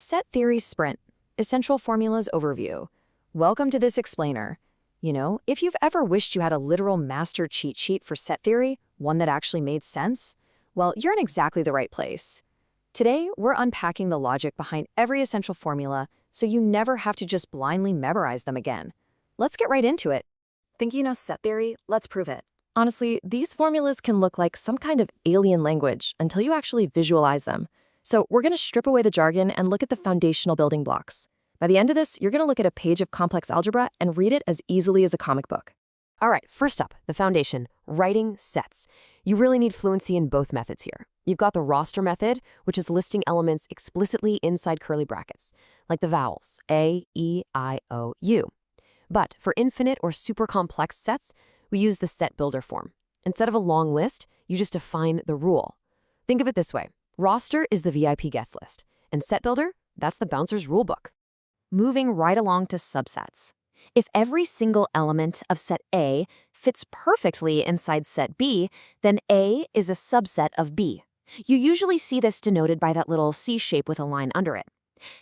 Set Theory Sprint, Essential Formulas Overview. Welcome to this explainer. If you've ever wished you had a literal master cheat sheet for set theory, one that actually made sense, well, you're in exactly the right place. Today, we're unpacking the logic behind every essential formula so you never have to just blindly memorize them again. Let's get right into it. Think you know set theory? Let's prove it. Honestly, these formulas can look like some kind of alien language until you actually visualize them. So we're going to strip away the jargon and look at the foundational building blocks. By the end of this, you're going to look at a page of complex algebra and read it as easily as a comic book. All right, first up, the foundation, writing sets. You really need fluency in both methods here. You've got the roster method, which is listing elements explicitly inside curly brackets, like the vowels A, E, I, O, U. But for infinite or super complex sets, we use the set builder form. Instead of a long list, you just define the rule. Think of it this way. Roster is the VIP guest list, and set builder, that's the bouncer's rulebook. Moving right along to subsets. If every single element of set A fits perfectly inside set B, then A is a subset of B. You usually see this denoted by that little C shape with a line under it.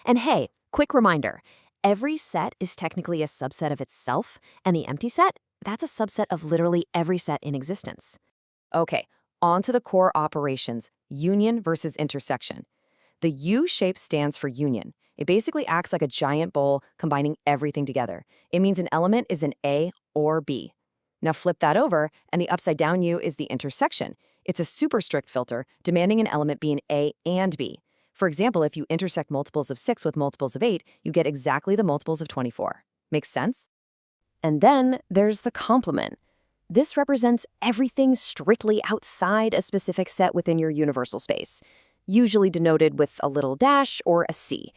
And hey, quick reminder, every set is technically a subset of itself, and the empty set, that's a subset of literally every set in existence. Okay, on to the core operations, union versus intersection. The U shape stands for union. It basically acts like a giant bowl combining everything together. It means an element is an A or B. Now flip that over, and the upside down U is the intersection. It's a super strict filter, demanding an element be an A and B. For example, if you intersect multiples of 6 with multiples of 8, you get exactly the multiples of 24. Makes sense? And then there's the complement. This represents everything strictly outside a specific set within your universal space, usually denoted with a little dash or a C.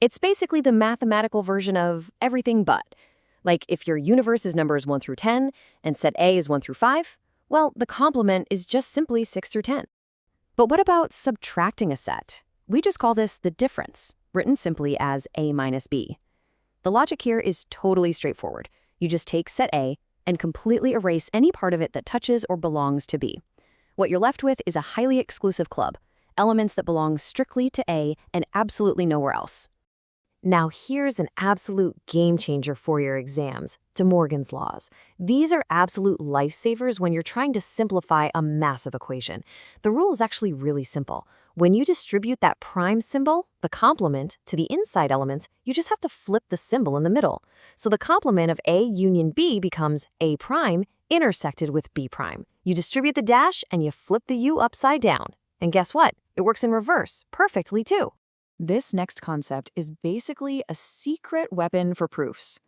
It's basically the mathematical version of everything but. Like if your universe is numbers 1 through 10 and set A is 1 through 5, well, the complement is just simply 6 through 10. But what about subtracting a set? We just call this the difference, written simply as A minus B. The logic here is totally straightforward. You just take set A and completely erase any part of it that touches or belongs to B. What you're left with is a highly exclusive club, elements that belong strictly to A and absolutely nowhere else. Now here's an absolute game changer for your exams, De Morgan's laws. These are absolute lifesavers when you're trying to simplify a massive equation. The rule is actually really simple. When you distribute that prime symbol, the complement, to the inside elements, you just have to flip the symbol in the middle. So the complement of A union B becomes A prime intersected with B prime. You distribute the dash and you flip the U upside down. And guess what? It works in reverse perfectly too. This next concept is basically a secret weapon for proofs.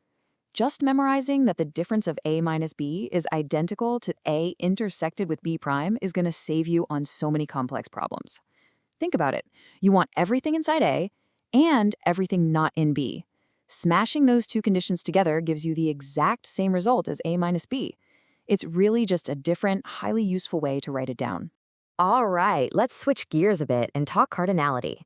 Just memorizing that the difference of A minus B is identical to A intersected with B prime is going to save you on so many complex problems. Think about it. You want everything inside A and everything not in B. Smashing those two conditions together gives you the exact same result as A minus B. It's really just a different, highly useful way to write it down. All right, let's switch gears a bit and talk cardinality.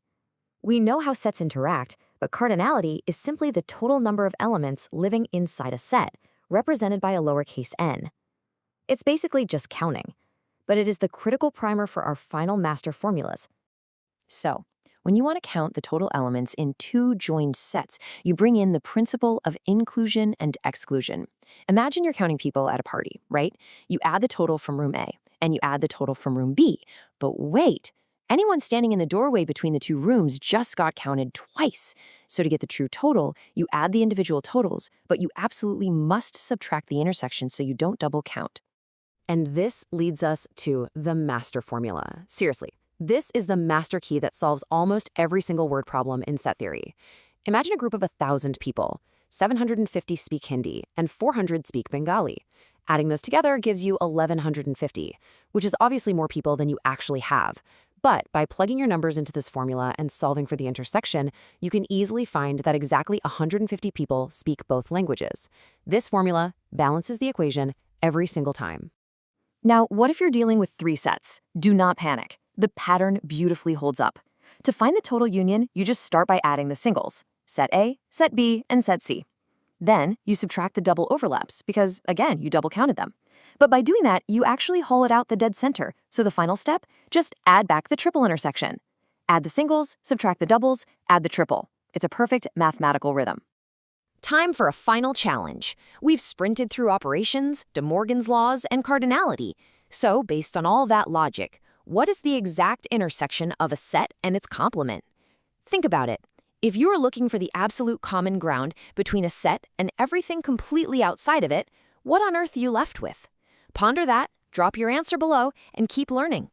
We know how sets interact, but cardinality is simply the total number of elements living inside a set, represented by a lowercase n. It's basically just counting, but it is the critical primer for our final master formulas. So, when you want to count the total elements in two joined sets, you bring in the principle of inclusion and exclusion. Imagine you're counting people at a party, right? You add the total from room A, and you add the total from room B. But wait! Anyone standing in the doorway between the two rooms just got counted twice. So to get the true total, you add the individual totals, but you absolutely must subtract the intersection so you don't double count. And this leads us to the master formula. Seriously, this is the master key that solves almost every single word problem in set theory. Imagine a group of 1,000 people. 750 speak Hindi and 400 speak Bengali. Adding those together gives you 1,150, which is obviously more people than you actually have. But by plugging your numbers into this formula and solving for the intersection, you can easily find that exactly 150 people speak both languages. This formula balances the equation every single time. Now, what if you're dealing with 3 sets? Do not panic. The pattern beautifully holds up. To find the total union, you just start by adding the singles, set A, set B, and set C. Then you subtract the double overlaps because, again, you double counted them. But by doing that, you actually hollowed out the dead center, so the final step, just add back the triple intersection. Add the singles, subtract the doubles, add the triple. It's a perfect mathematical rhythm. Time for a final challenge. We've sprinted through operations, De Morgan's laws, and cardinality. So, based on all that logic, what is the exact intersection of a set and its complement? Think about it. If you are looking for the absolute common ground between a set and everything completely outside of it, what on earth are you left with? Ponder that, drop your answer below, and keep learning.